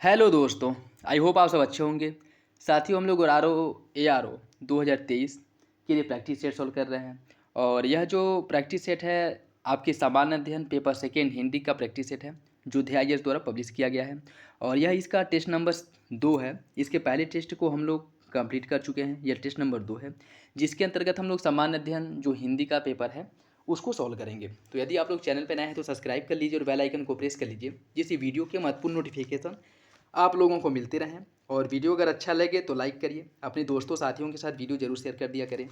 Hello दोस्तों। I hope आप सब अच्छे होंगे। साथियों, हम लोग ARO 2023 के लिए प्रैक्टिस सेट सॉल्व कर रहे हैं। और यह जो प्रैक्टिस सेट है आपके सामान्य अध्ययन पेपर सेकेंड हिंदी का प्रैक्टिस सेट है जो DIS द्वारा पब्लिश किया गया है। और यह इसका टेस्ट नंबर 2 है। इसके पहले टेस्ट को हम लोग कंप्लीट कर चुके हैं। यह टेस्ट नंबर 2 है जिसके अंतर्गत हम लोग सामान्य अध्ययन जो हिंदी का पेपर है उसको सॉल्व करेंगे। तो यदि आप लोग चैनल पर नए हैं तो सब्सक्राइब कर लीजिए और बेल आइकन को प्रेस कर लीजिए जिससे वीडियो के महत्वपूर्ण नोटिफिकेशन आप लोगों को मिलते रहें। और वीडियो अगर अच्छा लगे तो लाइक करिए, अपने दोस्तों साथियों के साथ वीडियो जरूर शेयर कर दिया करें।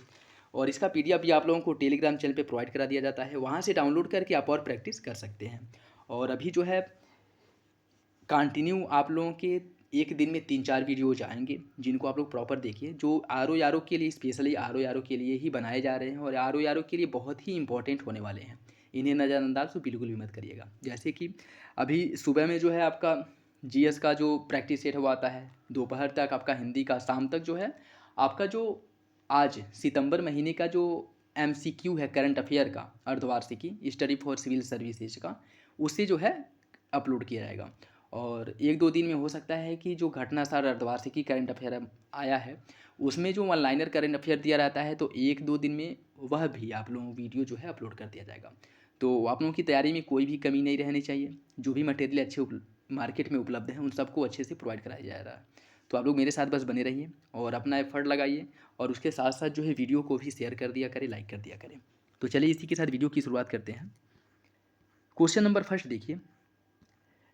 और इसका PDF भी आप लोगों को टेलीग्राम चैनल पे प्रोवाइड करा दिया जाता है, वहाँ से डाउनलोड करके आप और प्रैक्टिस कर सकते हैं। और अभी जो है कंटिन्यू आप लोगों के एक दिन में 3-4 वीडियोज आएंगे जिनको आप लोग प्रॉपर देखिए, जो RO के लिए स्पेशली RO के लिए ही बनाए जा रहे हैं और RO के लिए बहुत ही इंपॉर्टेंट होने वाले हैं। इन्हें नज़रअंदाज तो बिल्कुल भी मत करिएगा। जैसे कि अभी सुबह में जो है आपका GS का जो प्रैक्टिस सेट है वो आता है, दोपहर तक आपका हिंदी का, शाम तक जो है आपका जो आज सितंबर महीने का जो MCQ है करंट अफेयर का अर्धवार्षिकी स्टडी फॉर सिविल सर्विसेज का, उससे जो है अपलोड किया जाएगा। और 1-2 दिन में हो सकता है कि जो घटनासार अर्धवार्षिकी करंट अफेयर आया है उसमें जो वन लाइनर करंट अफेयर दिया रहता है, तो 1-2 दिन में वह भी आप लोगों को वीडियो जो है अपलोड कर दिया जाएगा। तो आप लोगों की तैयारी में कोई भी कमी नहीं रहनी चाहिए। जो भी मटेरियल अच्छे मार्केट में उपलब्ध हैं उन सबको अच्छे से प्रोवाइड कराया जा रहा है। तो आप लोग मेरे साथ बस बने रहिए और अपना एफर्ट लगाइए और उसके साथ साथ जो है वीडियो को भी शेयर कर दिया करें, लाइक कर दिया करें। तो चलिए इसी के साथ वीडियो की शुरुआत करते हैं। क्वेश्चन नंबर फर्स्ट देखिए,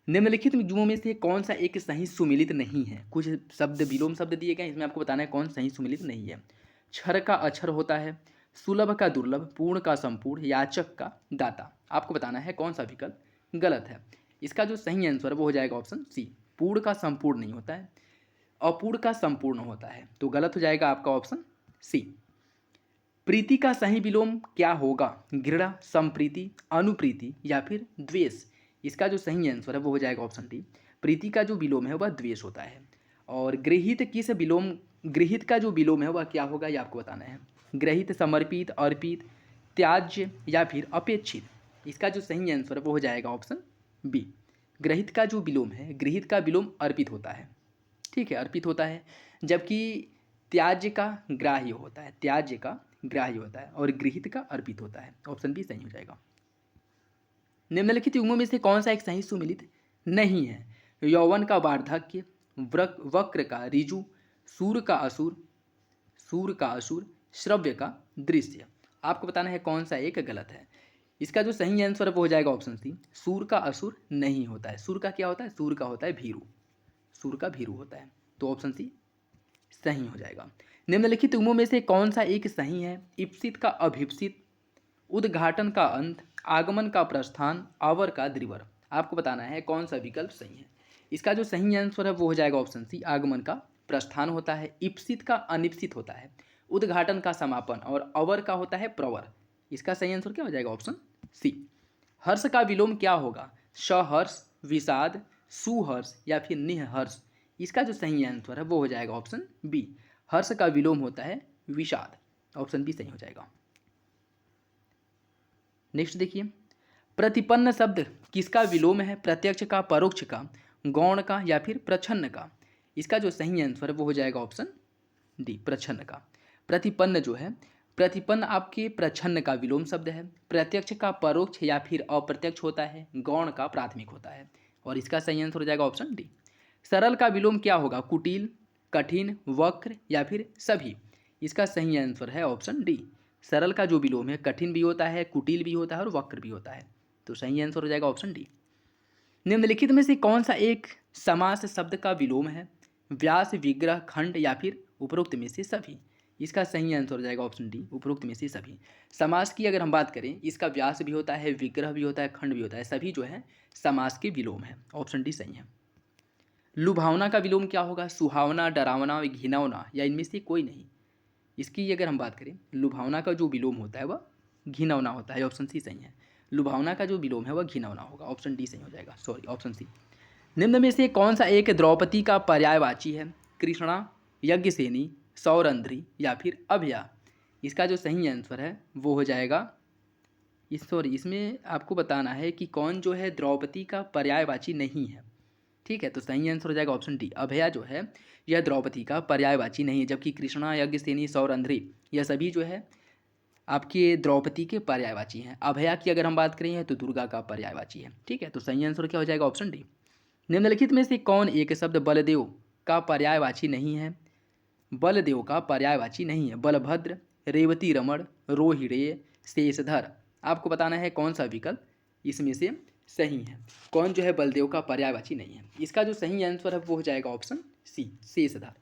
निम्नलिखित जुमों में से कौन सा एक सही सुमिलित नहीं है। कुछ शब्द विलोम शब्द दिए गए, इसमें आपको बताना है कौन सही सुमिलित नहीं है। क्षर का अक्षर होता है, सुलभ का दुर्लभ, पूर्ण का संपूर्ण, याचक का दाता। आपको बताना है कौन सा विकल्प गलत है। इसका जो सही आंसर वो हो जाएगा ऑप्शन सी, पूर्ण का संपूर्ण नहीं होता है, अपूर्ण का संपूर्ण होता है। तो गलत हो जाएगा आपका ऑप्शन सी। प्रीति का सही विलोम क्या होगा, घृणा, संप्रीति, अनुप्रीति या फिर द्वेष। इसका जो सही आंसर है वो हो जाएगा ऑप्शन डी, प्रीति का जो विलोम है वह द्वेष होता है। और गृहित का जो विलोम है वह क्या होगा ये आपको बताना है। ग्रहित, समर्पित, अर्पित, त्याज्य या फिर अपेक्षित। इसका जो सही आंसर है वो हो जाएगा ऑप्शन बी, ग्रहित का जो विलोम है, गृहित का विलोम अर्पित होता है। ठीक है, अर्पित होता है, जबकि त्याज्य का ग्राह्य होता है, त्याज्य का ग्राह्य होता है और गृहीत का अर्पित होता है। ऑप्शन बी सही हो जाएगा। निम्नलिखित युग्मों में से कौन सा एक सही सुमिलित नहीं है। यौवन का वार्धक्य, वक्र का ऋजु, सूर का असुर, श्रव्य का दृश्य। आपको बताना है कौन सा एक गलत है। इसका जो सही आंसर है वो हो जाएगा ऑप्शन सी, सूर का असुर नहीं होता है। सूर का क्या होता है, सूर का होता है भीरु, सूर का भीरु होता है। तो ऑप्शन सी सही हो जाएगा। निम्नलिखित युग्मों में से कौन सा एक सही है। इप्सित का अभिप्सित, उद्घाटन का अंत, आगमन का प्रस्थान, आवर का द्विवर। आपको बताना है कौन सा विकल्प सही है। इसका जो सही आंसर है वो हो जाएगा ऑप्शन सी, आगमन का प्रस्थान होता है, इप्सित का अनिप्सित होता है, उद्घाटन का समापन और अवर का होता है प्रवर। इसका सही आंसर क्या हो जाएगा ऑप्शन सी। हर्ष का विलोम क्या होगा, सहर्ष, विषाद, सुहर्ष या फिर निहर्ष। इसका जो सही आंसर है वो हो जाएगा ऑप्शन बी, हर्ष का विलोम होता है विषाद। ऑप्शन बी सही हो जाएगा। नेक्स्ट देखिए, प्रतिपन्न शब्द किसका विलोम है, प्रत्यक्ष का, परोक्ष का, गौण का या फिर प्रच्छन्न का। इसका जो सही आंसर है वो हो जाएगा ऑप्शन डी, प्रच्छन्न का। प्रतिपन्न जो है, प्रतिपन्न आपके प्रच्छन्न का विलोम शब्द है, प्रत्यक्ष का परोक्ष या फिर अप्रत्यक्ष होता है, गौण का प्राथमिक होता है। और इसका सही आंसर हो जाएगा ऑप्शन डी। सरल का विलोम क्या होगा, कुटिल, कठिन, वक्र या फिर सभी। इसका सही आंसर है ऑप्शन डी, सरल का जो विलोम है कठिन भी होता है, कुटिल भी होता है और वक्र भी होता है। तो सही आंसर हो जाएगा ऑप्शन डी। निम्नलिखित में से कौन सा एक समास शब्द का विलोम है, व्यास, विग्रह, खंड या फिर उपरोक्त में से सभी। इसका सही आंसर हो जाएगा ऑप्शन डी, उपरोक्त में से सभी। समास की अगर हम बात करें, इसका व्यास भी होता है, विग्रह भी होता है, खंड भी होता है, सभी जो है समास के विलोम है। ऑप्शन डी सही है। लुभावना का विलोम क्या होगा, सुहावना, डरावना, घिनौना या इनमें से कोई नहीं। इसकी अगर हम बात करें, लुभावना का जो विलोम होता है वह घिनौना होता है। ऑप्शन सी सही है, लुभावना का जो विलोम है वह घिनौना होगा। ऑप्शन डी सही हो जाएगा, सॉरी ऑप्शन सी। निम्न में से कौन सा एक द्रौपदी का पर्यायवाची है, कृष्णा, यज्ञसेनी, सौरंध्री या फिर अभया। इसका जो सही आंसर है वो हो जाएगा इसमें आपको बताना है कि कौन जो है द्रौपदी का पर्यायवाची नहीं है। ठीक है, तो सही आंसर हो जाएगा ऑप्शन डी। अभया जो है यह द्रौपदी का पर्यायवाची नहीं है, जबकि कृष्णा, यज्ञसेनी, सौरंध्री यह सभी जो है आपके द्रौपदी के पर्यायवाची हैं। अभया की अगर हम बात करें तो दुर्गा का पर्यायवाची है। ठीक है, तो सही आंसर क्या हो जाएगा ऑप्शन डी। निम्नलिखित में से कौन एक शब्द बलदेव का पर्यायवाची नहीं है? बलदेव का पर्यायवाची नहीं है। बलभद्र, रेवती रमण, रोहिड़े, शेषधर। आपको बताना है कौन सा विकल्प इसमें से सही है, कौन जो है बलदेव का पर्यायवाची नहीं है। इसका जो सही आंसर है वो हो जाएगा ऑप्शन सी, शेषधर।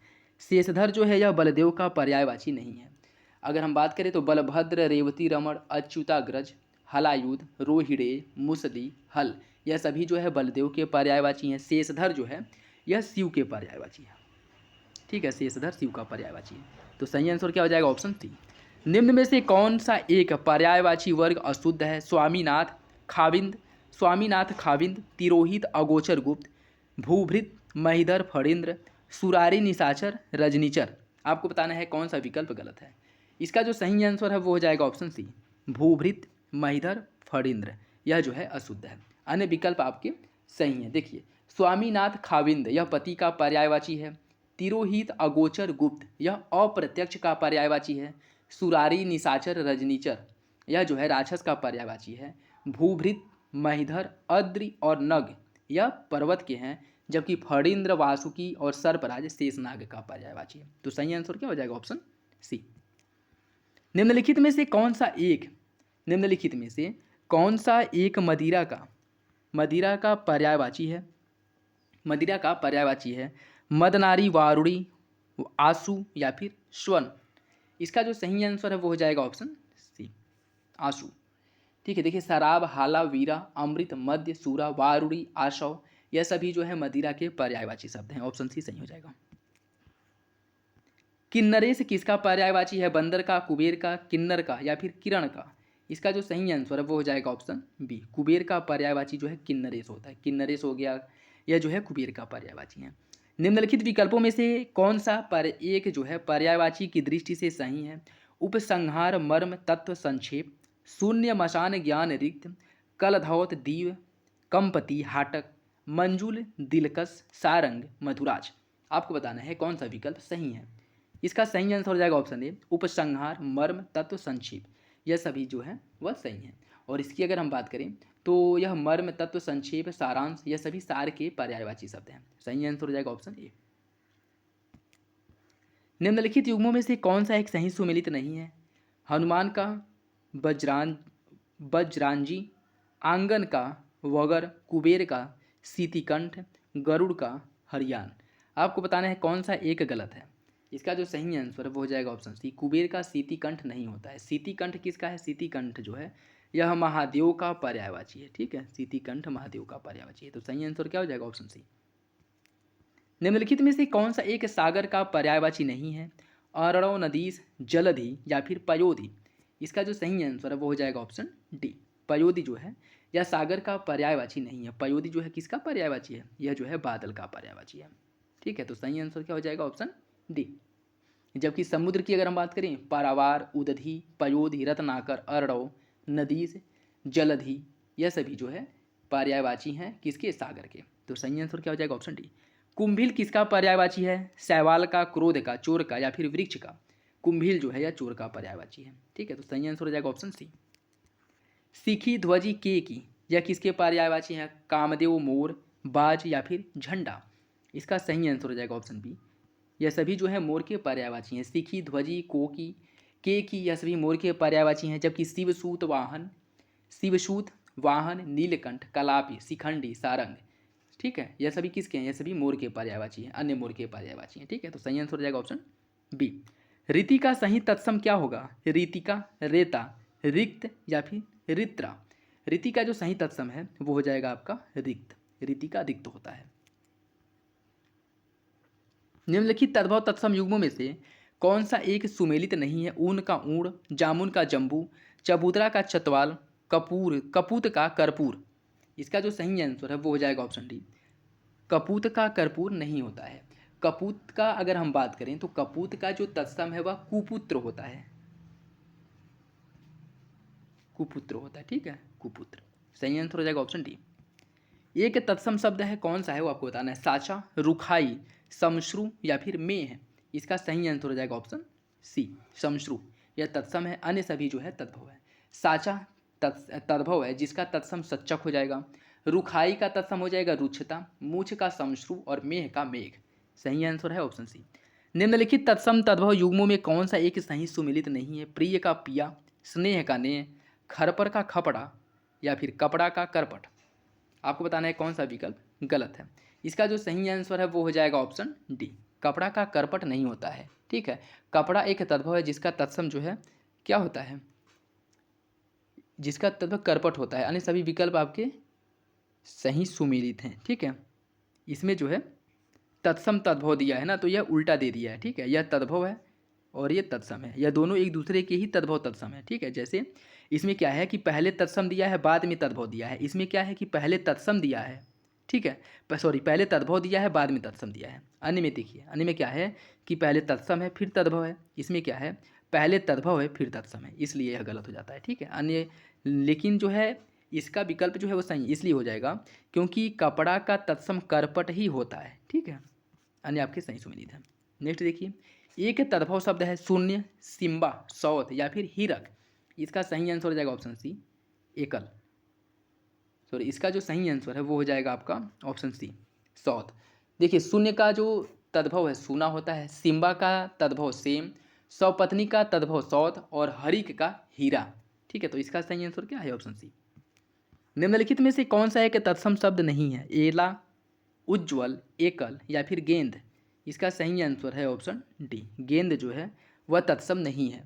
शेषधर जो है यह बलदेव का पर्यायवाची नहीं है। अगर हम बात करें तो बलभद्र, रेवती रमण, अच्युताग्रज, हलायुध, रोहिड़े, मुसली, हल यह सभी जो है बलदेव के पर्यायवाची हैं। शेषधर जो है यह शिव के पर्यायवाची है। ठीक है, शेषधर शिव का पर्यायवाची है। तो सही आंसर क्या हो जाएगा ऑप्शन सी। निम्न में से कौन सा एक पर्यायवाची वर्ग अशुद्ध है? स्वामीनाथ, खाविंद, स्वामीनाथ खाविंद, तिरोहित, अगोचर गुप्त, भूभृत, महिधर, फणींद्र, सुरारी, निशाचर, रजनीचर। आपको बताना है कौन सा विकल्प गलत है। इसका जो सही आंसर है वो हो जाएगा ऑप्शन सी, भूभृत, महिधर, फणींद्र यह जो है अशुद्ध है। अन्य विकल्प आपके सही हैं। देखिए, स्वामीनाथ खाविंद यह पति का पर्यायवाची है। तिरोहित, अगोचर गुप्त यह अप्रत्यक्ष का पर्यायवाची है। सुरारी, निशाचर, रजनीचर यह जो है राक्षस का पर्यायवाची है। भूभृत, महिधर, अद्रि और नग यह पर्वत के हैं, जबकि फणींद्र, वासुकी और सर्पराज शेषनाग का पर्यायवाची है। तो सही आंसर क्या हो जाएगा ऑप्शन सी। निम्नलिखित में से कौन सा एक मदिरा का पर्यायवाची है? मदिरा का पर्यायवाची है मदनारी, वारुणी, आंसू या फिर स्वर्ण। इसका जो सही आंसर है वो हो जाएगा ऑप्शन सी, आंसू। ठीक है, देखिए शराब, हाला, वीरा, अमृत, मद्य, सूरा, वारुणी, आशव यह सभी जो है मदिरा के पर्यायवाची शब्द हैं। ऑप्शन सी सही हो जाएगा। किन्नरेश किसका पर्यायवाची है? बंदर का, कुबेर का, किन्नर का या फिर किरण का। इसका जो सही आंसर है वो हो जाएगा ऑप्शन बी, कुबेर का पर्यायवाची जो है किन्नरेश होता है। किन्नरेश हो गया, यह जो है कुबेर का पर्यायवाची है। निम्नलिखित विकल्पों में से कौन सा पर एक जो है पर्यायवाची की दृष्टि से सही है? उपसंहार, मर्म, तत्व, संक्षेप, शून्य, मशान, ज्ञान, रिक्त, कलधौत, दीव, कंपति, हाटक, मंजुल, दिलकश, सारंग, मधुराज। आपको बताना है कौन सा विकल्प सही है। इसका सही आंसर हो जाएगा ऑप्शन ए, उपसंहार, मर्म, तत्व, संक्षेप यह सभी जो है वह सही है। और इसकी अगर हम बात करें तो यह मर्म, तत्व, संक्षेप, सारांश यह सभी सार के पर्यायवाची शब्द हैं। सही आंसर हो जाएगा ऑप्शन ए। निम्नलिखित युग्मों में से कौन सा एक सही सुमेलित नहीं है? हनुमान का बज्रांजी, आंगन का वगर, कुबेर का सीतिकंठ, गरुड़ का हरियान। आपको बताना है कौन सा एक गलत है। इसका जो सही आंसर है वो हो जाएगा ऑप्शन सी, कुबेर का सीतिकंठ नहीं होता है। सीतिकंठ किसका है? सीतिकंठ जो है यह महादेव का पर्यायवाची है। ठीक है, सीतिकंठ महादेव का पर्यायवाची है। तो सही आंसर क्या हो जाएगा ऑप्शन सी। निम्नलिखित में से कौन सा एक सागर का पर्यायवाची नहीं है? अरणव, नदीस, जलधि या फिर पयोधि। इसका जो सही आंसर है वो हो जाएगा ऑप्शन डी, पयोधि जो है यह सागर का पर्यायवाची नहीं है। पयोधि जो है किसका पर्यायवाची है? यह जो है बादल का पर्यायवाची है। ठीक है, तो सही आंसर क्या हो जाएगा ऑप्शन डी। जबकि समुद्र की अगर हम बात करें, पारावार, उदधि, पयोधि, रत्नाकर, अरणव, नदीस, जलधि यह सभी जो है पर्यायवाची हैं किसके? सागर के। तो सही आंसर क्या हो जाएगा ऑप्शन डी। कुंभिल किसका पर्यायवाची है? शैवाल का, क्रोध का, चोर का या फिर वृक्ष का। कुंभिल जो है यह चोर का पर्यायवाची है। ठीक है, तो सही आंसर हो जाएगा ऑप्शन सी। सीखी, ध्वजी, के की यह किसके पर्यायवाची है? कामदेव, मोर, बाज या फिर झंडा। इसका सही आंसर हो जाएगा ऑप्शन बी, यह सभी जो है मोर के पर्यायवाची हैं। सीखी, ध्वजी, कोकी, के की यह सभी मोर के पर्यायवाची हैं। जबकि शिवसूत, वाहन, नीलकंठ, कलापी, शिखंडी, सारंग ठीक है यह सभी किसके हैं? यह सभी मोर के पर्यायवाची हैं, अन्य मोर के पर्यायवाची हैं। ठीक है, तो सही आंसर हो जाएगा ऑप्शन बी। रीति का सही तत्सम क्या होगा? रीतिका, रेता, रिक्त या फिर रित्रा। रीति का जो सही तत्सम है वो हो जाएगा आपका रिक्त। रीति का रिक्त होता है। निम्नलिखित तद्भव तत्सम युग्मों में से कौन सा एक सुमेलित नहीं है? ऊन का ऊण, जामुन का जम्बू, चबूतरा का चतवाल, कपूत का कर्पूर। इसका जो सही आंसर है वो हो जाएगा ऑप्शन डी, कपूत का कर्पूर नहीं होता है। कपूत का अगर हम बात करें तो कपूत का जो तत्सम है वह कुपुत्र होता है। कुपुत्र होता है। ठीक है, कुपुत्र। सही आंसर हो जाएगा ऑप्शन डी। एक तत्सम शब्द है, कौन सा है वो आपको बताना है। साचा, रुखाई, समश्रु या फिर में है। इसका सही आंसर हो जाएगा ऑप्शन सी, समश्रु। यह तत्सम है, अन्य सभी जो है तद्भव है। साचा तद्भव है जिसका तत्सम सच्चक हो जाएगा। रुखाई का तत्सम हो जाएगा रुक्षता, मूछ का समश्रु और मेह का मेघ। सही आंसर है ऑप्शन सी। निम्नलिखित तत्सम तद्भव युग्मों में कौन सा एक सही सुमिलित नहीं है। प्रिय का पिया, स्नेह का नेह, खरपर का खपड़ा या फिर कपड़ा का करपट। आपको बताना है कौन सा विकल्प गलत है। इसका जो सही आंसर है वो हो जाएगा ऑप्शन डी, कपड़ा का करपट नहीं होता है। ठीक है, कपड़ा एक तद्भव है जिसका तत्सम जो है क्या होता है, जिसका तद्भव करपट होता है। अन्य सभी विकल्प आपके सही सुमेलित हैं। ठीक है, इसमें जो है तत्सम तद्भव दिया है ना, तो यह उल्टा दे दिया है। ठीक है, यह तद्भव है और ये तत्सम है, यह दोनों एक दूसरे के ही तद्भव तत्सम है। ठीक है, जैसे इसमें क्या है कि पहले तत्सम दिया है बाद में तद्भव दिया है। इसमें क्या है कि पहले तत्सम दिया है, ठीक है, सॉरी पहले तद्भव दिया है बाद में तत्सम दिया है। अन्य में देखिए, अन्य में क्या है कि पहले तत्सम है फिर तद्भव है। इसमें क्या है, पहले तद्भव है फिर तत्सम है, इसलिए यह गलत हो जाता है। ठीक है, अन्य लेकिन जो है इसका विकल्प जो है वो सही इसलिए हो जाएगा क्योंकि कपड़ा का तत्सम करपट ही होता है। ठीक है, अन्य आपके सही सुमेलित है। नेक्स्ट देखिए, एक तद्भव शब्द है शून्य, सिम्बा, सौत या फिर हीरक। इसका सही आंसर हो जाएगा ऑप्शन सी, एकल। सॉरी, इसका जो सही आंसर है वो हो जाएगा आपका ऑप्शन सी, सौत। देखिए, शून्य का जो तद्भव है सूना होता है, सिम्बा का तद्भव सेम, सौपत्नी का तद्भव सौत और हरिक का हीरा। ठीक है, तो इसका सही आंसर क्या है ऑप्शन सी। निम्नलिखित में से कौन सा एक तत्सम शब्द नहीं है। एला, उज्ज्वल, एकल या फिर गेंद। इसका सही आंसर है ऑप्शन डी, गेंद जो है वह तत्सम नहीं है।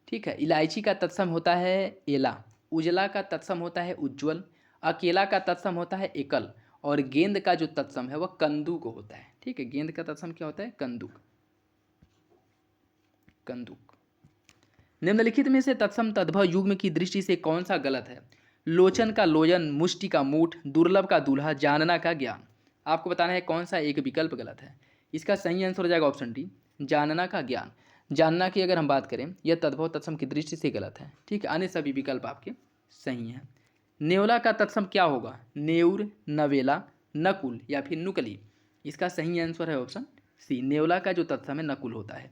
ठीक है, इलायची का तत्सम होता है एला, उजला का तत्सम होता है उज्ज्वल, अकेला का तत्सम होता है एकल और गेंद का जो तत्सम है वह कंदुक होता है। ठीक है, गेंद का तत्सम क्या होता है, कंदुक, कंदुक। निम्नलिखित में से तत्सम तद्भव युग्म की दृष्टि से कौन सा गलत है। लोचन का लोयन, मुष्टि का मूठ, दुर्लभ का दूल्हा, जानना का ज्ञान। आपको बताना है कौन सा एक विकल्प गलत है। इसका सही आंसर हो जाएगा ऑप्शन डी, जानना का ज्ञान। जानना की अगर हम बात करें यह तद्भव तत्सम की दृष्टि से गलत है। ठीक है, अन्य सभी विकल्प आपके सही हैं। नेवला का तत्सम क्या होगा, नेउर, नवेला, नकुल या फिर नुकली। इसका सही आंसर है ऑप्शन सी, नेवला का जो तत्सम है नकुल होता है।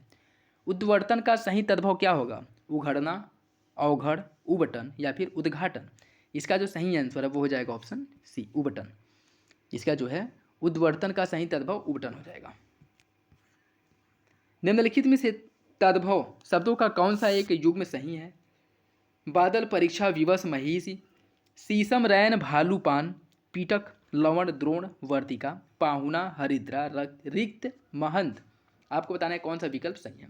उद्वर्तन का सही तद्भव क्या होगा, उघड़ना, अवघड़, उबटन या फिर उद्घाटन। इसका जो सही आंसर है वो हो जाएगा ऑप्शन सी, उबटन। इसका जो है उद्वर्तन का सही तद्भव उबटन हो जाएगा। निम्नलिखित में से तद्भव शब्दों का कौन सा एक युग्म सही है। बादल, परीक्षा, विवश, महिषी, शीशम, रैन, भालू, पान, पीटक, लवण, द्रोण, वर्तिका, पाहुना, हरिद्रा, रिक्त, महंत। आपको बताना है कौन सा विकल्प सही है।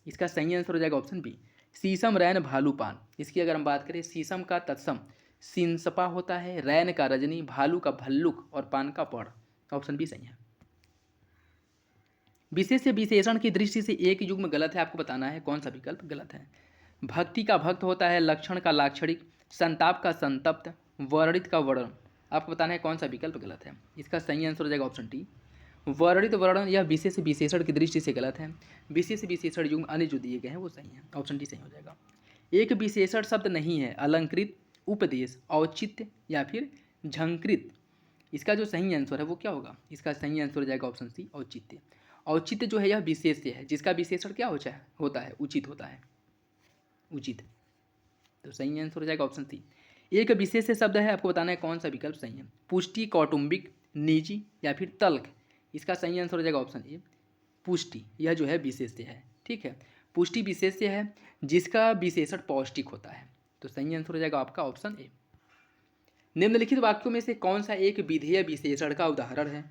इसका सही आंसर हो जाएगा ऑप्शन बी, शीशम, रैन, भालू, पान। इसकी अगर हम बात करें, शीशम का तत्सम सिंसपा होता है, रैन का रजनी, भालू का भल्लुक और पान का पड़। ऑप्शन बी सही है। विशेष विशेषण की दृष्टि से एक युग्म गलत है, आपको बताना है कौन सा विकल्प गलत है। भक्ति का भक्त होता है, लक्षण का लाक्षणिक, संताप का संतप्त, वर्णित का वर्ण। आपको बताना है कौन सा विकल्प गलत है। इसका सही आंसर हो जाएगा ऑप्शन डी, वर्णित वर्ण। यह विशेष विशेषण की दृष्टि से गलत है। विशेष विशेषण युग्म अन्य जो दिए गए हैं वो सही है, ऑप्शन डी सही हो जाएगा। एक विशेषण शब्द नहीं है, अलंकृत, उपदेश, औचित्य या फिर झंकृत। इसका जो सही आंसर है वो क्या होगा, इसका सही आंसर हो जाएगा ऑप्शन सी, औचित्य। औचित्य जो है यह विशेष्य है जिसका विशेषण क्या होता है, उचित होता है, उचित। तो सही आंसर हो जाएगा ऑप्शन सी। एक विशेष शब्द है, आपको बताना है कौन सा विकल्प सही है। पुष्टि, कौटुंबिक, निजी या फिर तल्ख। इसका सही आंसर हो जाएगा ऑप्शन ए, पुष्टि। यह जो है विशेष्य है। ठीक है, पुष्टि विशेष्य है जिसका विशेषण पौष्टिक होता है। तो सही आंसर हो जाएगा आपका ऑप्शन ए। निम्नलिखित वाक्यों में से कौन सा एक विधेय विशेषण का उदाहरण है।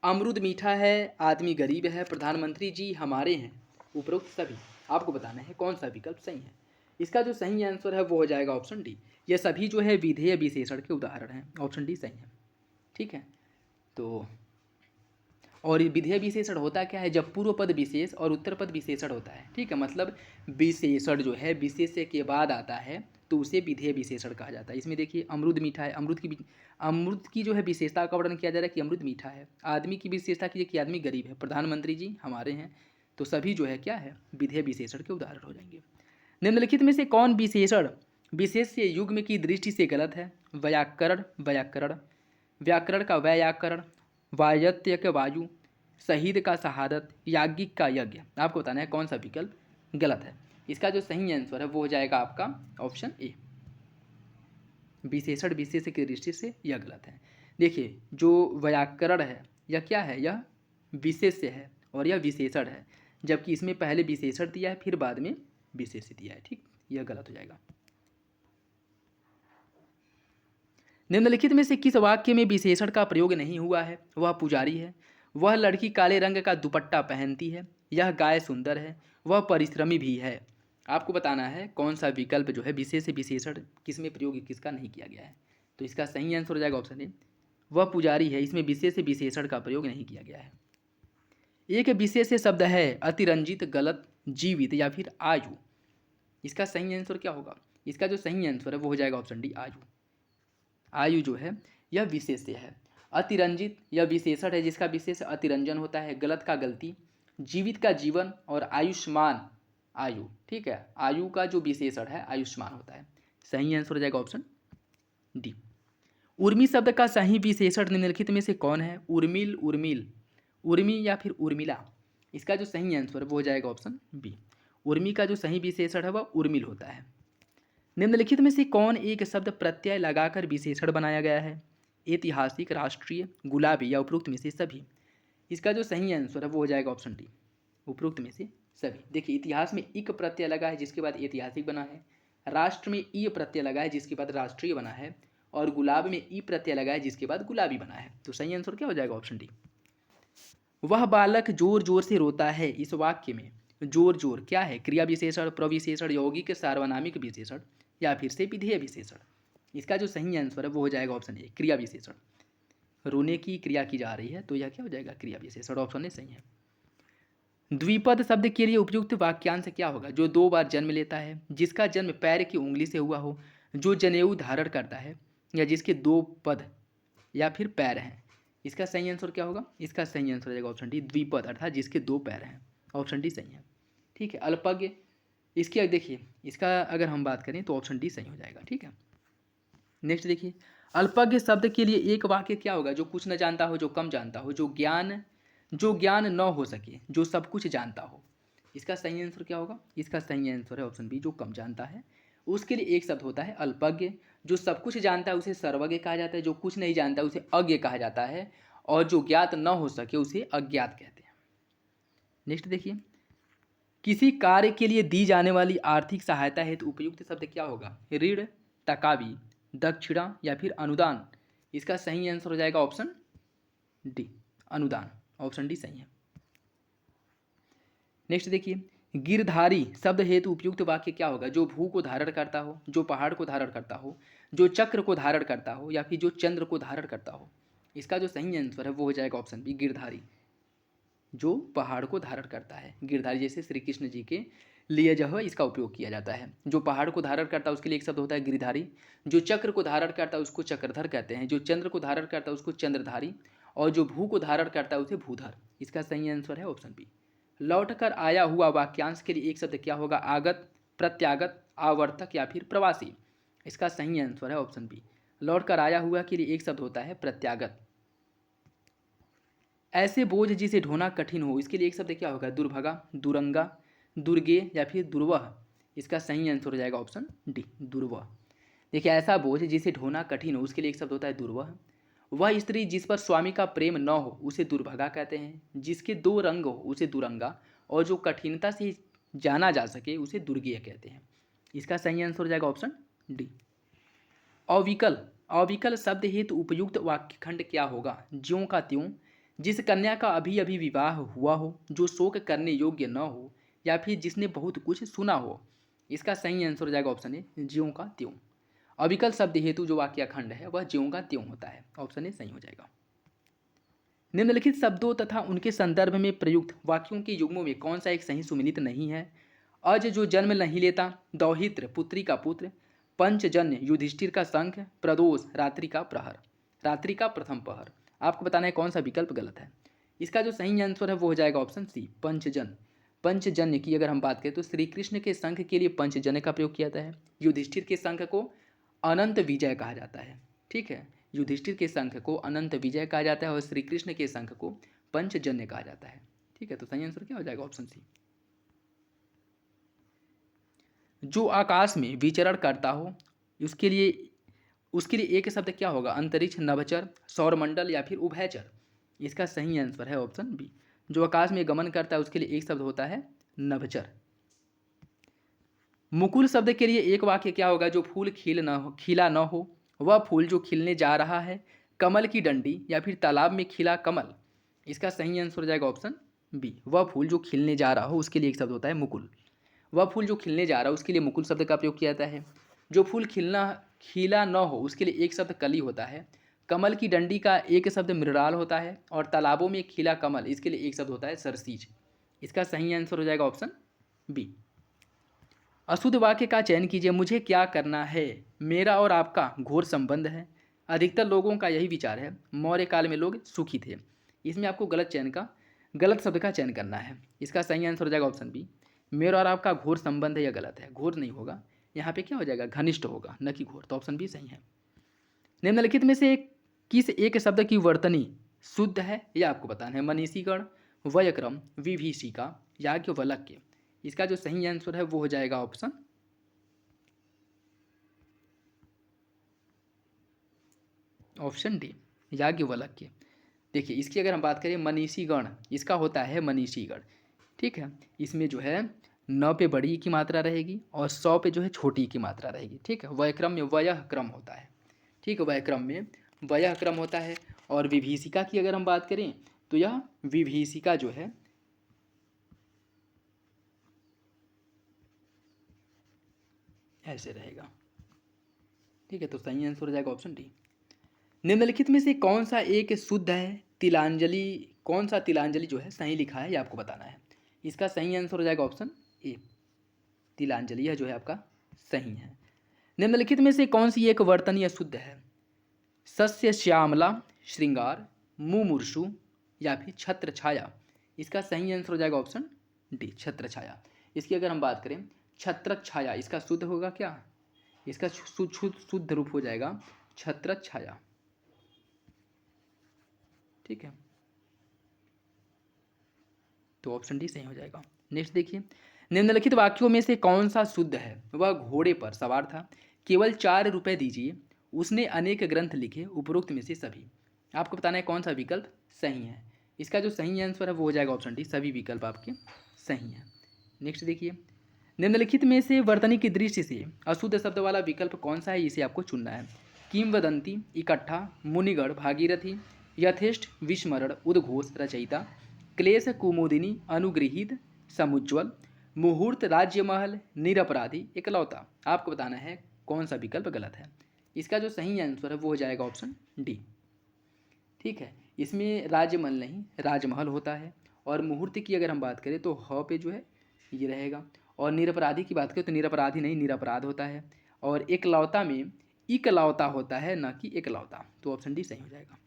अमरूद मीठा है, आदमी गरीब है, प्रधानमंत्री जी हमारे हैं, उपरोक्त सभी। आपको बताना है कौन सा विकल्प सही है। इसका जो सही आंसर है वो हो जाएगा ऑप्शन डी, ये सभी जो है विधेय विशेषण के उदाहरण हैं। ऑप्शन डी सही है। ठीक है, तो और ये विधेय विशेषण होता क्या है, जब पूर्व पद विशेष और उत्तर पद विशेषण होता है। ठीक है, मतलब विशेषण जो है विशेष्य के बाद आता है तो उसे विधेय विशेषण कहा जाता है। इसमें देखिए, अमरूद मीठा है, अमरूद की जो है विशेषता का वर्णन किया जा रहा है कि अमरूद मीठा है। आदमी की विशेषता कीजिए कि आदमी गरीब है। प्रधानमंत्री जी हमारे हैं, तो सभी जो है क्या है, विधेय विशेषण के उदाहरण हो जाएंगे। निम्नलिखित में से कौन विशेषण विशेष्य युग्म की दृष्टि से गलत है। व्याकरण, व्याकरण, व्याकरण का व्याकरण, वायत्य का वायु, शहीद का शहादत, याज्ञिक का यज्ञ। आपको बताना है कौन सा विकल्प गलत है। इसका जो सही आंसर है वो हो जाएगा आपका ऑप्शन ए, विशेषण विशेष की दृष्टि से यह गलत है। देखिए जो व्याकरण है यह क्या है, यह विशेष्य है और यह विशेषण है, जबकि इसमें पहले विशेषण दिया है फिर बाद में विशेष्य दिया है। ठीक, यह गलत हो जाएगा। निम्नलिखित में से किस वाक्य में विशेषण का प्रयोग नहीं हुआ है? वह पुजारी है, वह लड़की काले रंग का दुपट्टा पहनती है, यह गाय सुंदर है, वह परिश्रमी भी है। आपको बताना है कौन सा विकल्प जो है विशेष विशेषण किसमें प्रयोग किसका नहीं किया गया है। तो इसका सही आंसर हो जाएगा ऑप्शन ए, वह पुजारी है, इसमें विशेष विशेषण का प्रयोग नहीं किया गया है। एक विशेष शब्द है अतिरंजित, गलत, जीवित या फिर आयु। इसका सही आंसर क्या होगा? इसका जो सही आंसर है वो हो जाएगा ऑप्शन डी, आयु। आयु जो है यह विशेष्य है। अतिरंजित यह विशेषण है जिसका विशेष अतिरंजन होता है, गलत का गलती, जीवित का जीवन और आयुष्मान आयु। ठीक है, आयु का जो विशेषण है आयुष्मान होता है। सही आंसर हो जाएगा ऑप्शन डी। उर्मी शब्द का सही विशेषण निम्नलिखित में से कौन है? उर्मिल, उर्मिल, उर्मी या फिर उर्मिला। इसका जो सही आंसर है वो हो जाएगा ऑप्शन बी। उर्मी का जो सही विशेषण है वह उर्मिल होता है। निम्नलिखित में से कौन एक शब्द प्रत्यय लगाकर विशेषण बनाया गया है? ऐतिहासिक, राष्ट्रीय, गुलाबी या उपरोक्त में से सभी। इसका जो सही आंसर है वो हो जाएगा ऑप्शन डी, उपरोक्त में से सभी। देखिए इतिहास में इक प्रत्यय लगा है जिसके बाद ऐतिहासिक बना है, राष्ट्र में ई प्रत्यय लगा है जिसके बाद राष्ट्रीय बना है, और गुलाब में ई प्रत्यय लगा है जिसके बाद गुलाबी बना है। तो सही आंसर क्या हो जाएगा? Option D. वह बालक जोर जोर से रोता है, इस वाक्य में जोर जोर क्या है? क्रिया विशेषण, प्रविशेषण, यौगिक, सार्वनामिक विशेषण या फिर से विधेय विशेषण। इसका जो सही आंसर है वो हो जाएगा ऑप्शन ए, क्रिया विशेषण। रोने की क्रिया की जा रही है तो यह क्या हो जाएगा? क्रिया विशेषण। ऑप्शन ए सही है। द्विपद शब्द के लिए उपयुक्त वाक्यांश क्या होगा? जो दो बार जन्म लेता है, जिसका जन्म पैर की उंगली से हुआ हो, जो जनेऊ धारण करता है, या जिसके दो पद या फिर पैर हैं। इसका सही आंसर क्या होगा? इसका सही आंसर हो जाएगा ऑप्शन डी, द्विपद अर्थात जिसके दो पैर हैं। ऑप्शन डी सही है। ठीक है, अल्पज्ञ, इसकी देखिए इसका अगर हम बात करें तो ऑप्शन डी सही हो जाएगा। ठीक है, नेक्स्ट देखिए, अल्पज्ञ शब्द के लिए एक वाक्य क्या होगा? जो कुछ न जानता हो, जो कम जानता हो, जो ज्ञान न हो सके, जो सब कुछ जानता हो। इसका सही आंसर क्या होगा? इसका सही आंसर है ऑप्शन बी, जो कम जानता है। उसके लिए एक शब्द होता है अल्पज्ञ। जो सब कुछ जानता है उसे सर्वज्ञ कहा जाता है, जो कुछ नहीं जानता उसे अज्ञ कहा जाता है, और जो ज्ञात न हो सके उसे अज्ञात कहते हैं। नेक्स्ट देखिए, किसी कार्य के लिए दी जाने वाली आर्थिक सहायता हेतु उपयुक्त शब्द क्या होगा? ऋण, तकावी, दक्षिणा या फिर अनुदान। इसका सही आंसर हो जाएगा ऑप्शन डी, अनुदान। ऑप्शन डी सही है। नेक्स्ट देखिए, गिरधारी शब्द हेतु उपयुक्त वाक्य क्या होगा? जो भू को धारण करता हो, जो पहाड़ को धारण करता हो, जो चक्र को धारण करता हो या फिर जो चंद्र को धारण करता हो। इसका जो सही आंसर है वो हो जाएगा ऑप्शन बी, गिरधारी, जो पहाड़ को धारण करता है। गिरधारी जैसे श्री कृष्ण जी के लिए जो है इसका उपयोग किया जाता है। जो पहाड़ को धारण करता है उसके लिए एक शब्द होता है गिरधारी, जो चक्र को धारण करता है उसको चक्रधर कहते हैं, जो चंद्र को धारण करता है उसको चंद्रधारी, और जो भू को धारण करता है उसे भूधर। इसका सही आंसर है ऑप्शन बी। लौट कर आया हुआ वाक्यांश के लिए एक शब्द क्या होगा? आगत, प्रत्यागत, आवर्तक या फिर प्रवासी। इसका सही आंसर है ऑप्शन बी, लौट कर आया हुआ के लिए एक शब्द होता है प्रत्यागत। ऐसे बोझ जिसे ढोना कठिन हो, इसके लिए एक शब्द क्या होगा? दुर्भगा, दुरंगा, दुर्गे या फिर दुर्वह। इसका सही आंसर हो जाएगा ऑप्शन डी, दुर्वह। देखिए ऐसा बोझ जिसे ढोना कठिन हो उसके लिए एक शब्द होता है दुर्वह। वह स्त्री जिस पर स्वामी का प्रेम न हो उसे दुर्भगा कहते हैं, जिसके दो रंग हो उसे दुरंगा, और जो कठिनता से जाना जा सके उसे दुर्गेय कहते हैं। इसका सही आंसर हो जाएगा ऑप्शन डी, अविकल। अविकल शब्द हेतु उपयुक्त वाक्यखंड क्या होगा? ज्यों का त्यों, जिस कन्या का अभी अभी विवाह हुआ हो, जो शोक करने योग्य न हो, या फिर जिसने बहुत कुछ सुना हो। इसका सही आंसर हो जाएगा ऑप्शन ए, ज्यों का त्यों। अविकल शब्द हेतु जो वाक्यखंड है वह ज्यों का त्यों होता है। ऑप्शन ए सही हो जाएगा। निम्नलिखित शब्दों तथा उनके संदर्भ में प्रयुक्त वाक्यों के युग्मों में कौन सा एक सही सुमिलित नहीं है? अज जो जन्म नहीं लेता, दौहित्र पुत्री का पुत्र, पंचजन्य युधिष्ठिर का शंख, प्रदोष रात्रि का प्रहर, रात्रि का प्रथम पहर। आपको बताना है कौन सा विकल्प गलत है। इसका जो सही आंसर है वो हो जाएगा ऑप्शन सी, पंचजन। पंचजन्य की अगर हम बात करें तो श्री कृष्ण के शंख के लिए पंचजन्य का प्रयोग किया जाता है। युधिष्ठिर के शंख को अनंत विजय कहा जाता है। ठीक है, युधिष्ठिर के शंख को अनंत विजय कहा जाता है और श्री कृष्ण के शंख को पंचजन्य कहा जाता है। ठीक है, तो सही आंसर क्या हो जाएगा? Option C. जो आकाश में विचरण करता हो उसके लिए एक शब्द क्या होगा? अंतरिक्ष, नभचर, सौरमंडल या फिर उभयचर। इसका सही आंसर है ऑप्शन बी। जो आकाश में गमन करता है उसके लिए एक शब्द होता है नभचर। मुकुल शब्द के लिए एक वाक्य क्या होगा? जो फूल खिला न हो वह फूल जो खिलने जा रहा है, कमल की डंडी या फिर तालाब में खिला कमल। इसका सही आंसर हो जाएगा ऑप्शन बी। वह फूल जो खिलने जा रहा हो उसके लिए एक शब्द होता है मुकुल। वह फूल जो खिलने जा रहा है उसके लिए मुकुल शब्द का प्रयोग किया जाता है। जो फूल खिला न हो उसके लिए एक शब्द कली होता है। कमल की डंडी का एक शब्द मृणाल होता है और तालाबों में खिला कमल इसके लिए एक शब्द होता है सरसीज। इसका सही आंसर हो जाएगा ऑप्शन बी। अशुद्ध वाक्य का चयन कीजिए। मुझे क्या करना है, मेरा और आपका घोर संबंध है। अधिकतर लोगों का यही विचार है। मौर्य काल में लोग सुखी थे। इसमें आपको गलत शब्द का चयन करना है। इसका सही आंसर हो जाएगा ऑप्शन बी। मेरा और आपका घोर संबंध है, यह गलत है। घोर नहीं होगा, यहाँ पे क्या हो जाएगा? घनिष्ठ होगा, न कि घोर। तो ऑप्शन बी सही है। निम्नलिखित में से किस एक शब्द की वर्तनी शुद्ध है यह आपको बताना है? मनीषीगण, वयक्रम, विभीषिका, याज्ञवल्क्य। इसका जो सही आंसर है वो हो जाएगा ऑप्शन डी, याज्ञवल्क्य। देखिए इसकी अगर हम बात करें मनीषीगण, इसका होता है मनीषीगण। ठीक है, इसमें जो है न पे बड़ी की मात्रा रहेगी और 100 पे जो है छोटी की मात्रा रहेगी। ठीक है, वयक्रम में वयः क्रम होता है। ठीक है, वयक्रम में वयः क्रम होता है। और विभीषिका की अगर हम बात करें तो यह विभीषिका जो है ऐसे रहेगा। ठीक है, तो सही आंसर हो जाएगा ऑप्शन डी। निम्नलिखित में से कौन सा एक शुद्ध है? तिलांजलि, कौन सा तिलांजलि जो है सही लिखा है ये आपको बताना है। इसका सही आंसर हो जाएगा ऑप्शन ए, तिलांजलि। यह जो है आपका सही है। निम्नलिखित में से कौन सी एक वर्तनीय शुद्ध है? सस्य श्यामला, श्रृंगार, मुमूर्षु या फिर छत्र छाया। इसका सही आंसर हो जाएगा ऑप्शन डी, छत्र छाया। इसकी अगर हम बात करें छत्र छाया, इसका शुद्ध होगा क्या? इसका शुद्ध रूप हो जाएगा छत्र छाया। ठीक है, तो ऑप्शन डी सही हो जाएगा। नेक्स्ट देखिए, निम्नलिखित वाक्यों में से कौन सा शुद्ध है? वह घोड़े पर सवार था, केवल 4 रुपये दीजिए, उसने अनेक ग्रंथ लिखे, उपरोक्त में से सभी। आपको बताना है कौन सा विकल्प सही है। इसका जो सही आंसर है वो हो जाएगा ऑप्शन डी, सभी विकल्प आपके सही हैं। नेक्स्ट देखिए, निम्नलिखित में से वर्तनी की दृष्टि से अशुद्ध शब्द वाला विकल्प कौन सा है, इसे आपको चुनना है। किंवदंती, इकट्ठा, मुनिगण, भागीरथी, यथेष्ट, विस्मरण, उद्घोष, रचयिता, क्लेश, कुमुदिनी, अनुगृहीत, समुज्ज्वल, मुहूर्त, राज्यमहल, निरपराधी, एकलौता। आपको बताना है कौन सा विकल्प गलत है। इसका जो सही आंसर है वो हो जाएगा ऑप्शन डी। ठीक है, इसमें राजमहल नहीं राजमहल होता है। और मुहूर्त की अगर हम बात करें तो ह पे जो है ये रहेगा। और निरपराधी की बात करें तो निरपराधी नहीं निरपराध होता है। और एकलौता में इकलौता होता है, ना कि एकलौता। तो ऑप्शन डी सही हो जाएगा।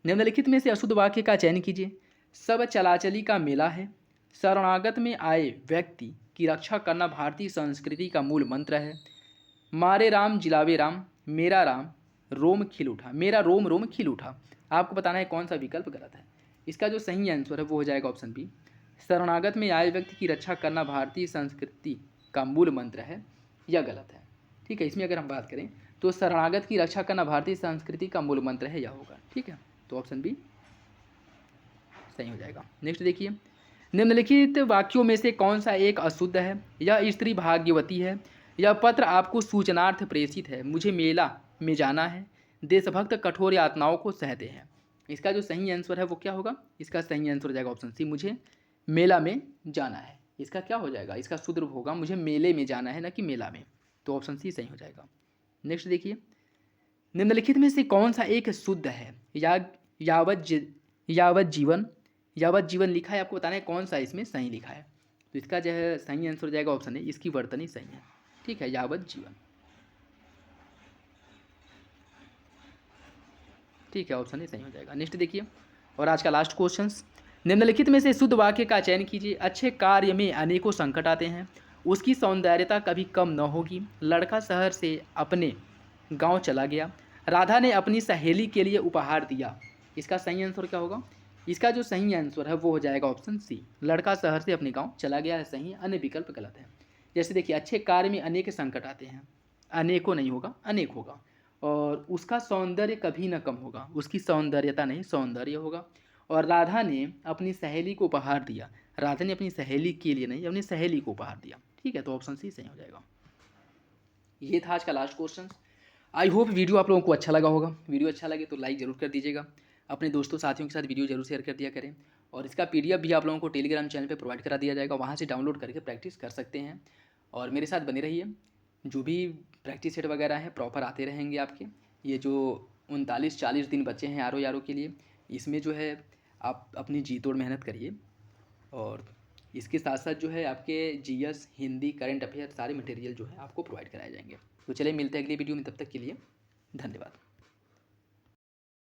निम्नलिखित में से अशुद्ध वाक्य का चयन कीजिए। सब चलाचली का मेला है, शरणागत में आए व्यक्ति की रक्षा करना भारतीय संस्कृति का मूल मंत्र है, मारे राम जिलावे राम, मेरा राम रोम खिल उठा, मेरा रोम रोम खिल उठा। आपको बताना है कौन सा विकल्प गलत है। इसका जो सही आंसर है वो हो जाएगा ऑप्शन बी, शरणागत में आए व्यक्ति की रक्षा करना भारतीय संस्कृति का मूल मंत्र है, यह गलत है। ठीक है, इसमें अगर हम बात करें तो शरणागत की रक्षा करना भारतीय संस्कृति का मूल मंत्र है, यह होगा। ठीक है, तो ऑप्शन बी सही हो जाएगा। नेक्स्ट देखिए, निम्नलिखित वाक्यों में से कौन सा एक अशुद्ध है? यह स्त्री भाग्यवती है, यह पत्र आपको सूचनार्थ प्रेषित है, मुझे मेला में जाना है, देशभक्त कठोर यातनाओं को सहते हैं। इसका जो सही आंसर है वो क्या होगा? इसका सही आंसर हो जाएगा ऑप्शन सी, मुझे मेला में जाना है। इसका क्या हो जाएगा? इसका शुद्ध रूप होगा मुझे मेले में जाना है, ना कि मेला में। तो ऑप्शन सी सही हो जाएगा। नेक्स्ट देखिए, निम्नलिखित में से कौन सा एक शुद्ध है? यावत जीवन लिखा है, आपको बताना है कौन सा इसमें सही लिखा है। तो इसका जो है सही आंसर हो जाएगा ऑप्शन ए, इसकी वर्तनी सही है। ठीक है, यावत जीवन। ठीक है, ऑप्शन ए सही हो जाएगा। नेक्स्ट देखिए, और आज का लास्ट क्वेश्चन, निम्नलिखित में से शुद्ध वाक्य का चयन कीजिए। अच्छे कार्य में अनेकों संकट आते हैं, उसकी सौंदर्यता कभी कम न होगी, लड़का शहर से अपने गांव चला गया, राधा ने अपनी सहेली के लिए उपहार दिया। इसका सही आंसर क्या होगा? इसका जो सही आंसर है वो हो जाएगा ऑप्शन सी, लड़का शहर से अपने गांव चला गया है सही है, अन्य विकल्प गलत है। जैसे देखिए, अच्छे कार्य में अनेक संकट आते हैं, अनेकों नहीं होगा, अनेक होगा। और उसका सौंदर्य कभी न कम होगा, उसकी सौंदर्यता नहीं सौंदर्य होगा। और राधा ने अपनी सहेली को उपहार दिया, राधा ने अपनी सहेली के लिए नहीं, अपनी सहेली को उपहार दिया। ठीक है, तो ऑप्शन सी सही हो जाएगा। ये था आज का last question. I hope video आप लोगों को अच्छा लगा होगा। वीडियो अच्छा लगे तो लाइक ज़रूर कर दीजिएगा, अपने दोस्तों साथियों के साथ वीडियो जरूर शेयर कर दिया करें। और इसका PDF भी आप लोगों को टेलीग्राम चैनल पे प्रोवाइड करा दिया जाएगा, वहाँ से डाउनलोड करके प्रैक्टिस कर सकते हैं। और मेरे साथ बने रहिए, जो भी प्रैक्टिस सेट वगैरह हैं प्रॉपर आते रहेंगे आपके। ये जो 39-40 दिन बचे हैं आर ओ के लिए, इसमें जो है आप अपनी जी तोड़ मेहनत करिए। और इसके साथ साथ जो है आपके GS, हिंदी, करंट अफेयर सारे मटेरियल जो है आपको प्रोवाइड कराए जाएंगे। तो चलिए मिलते हैं अगली वीडियो में, तब तक के लिए धन्यवाद।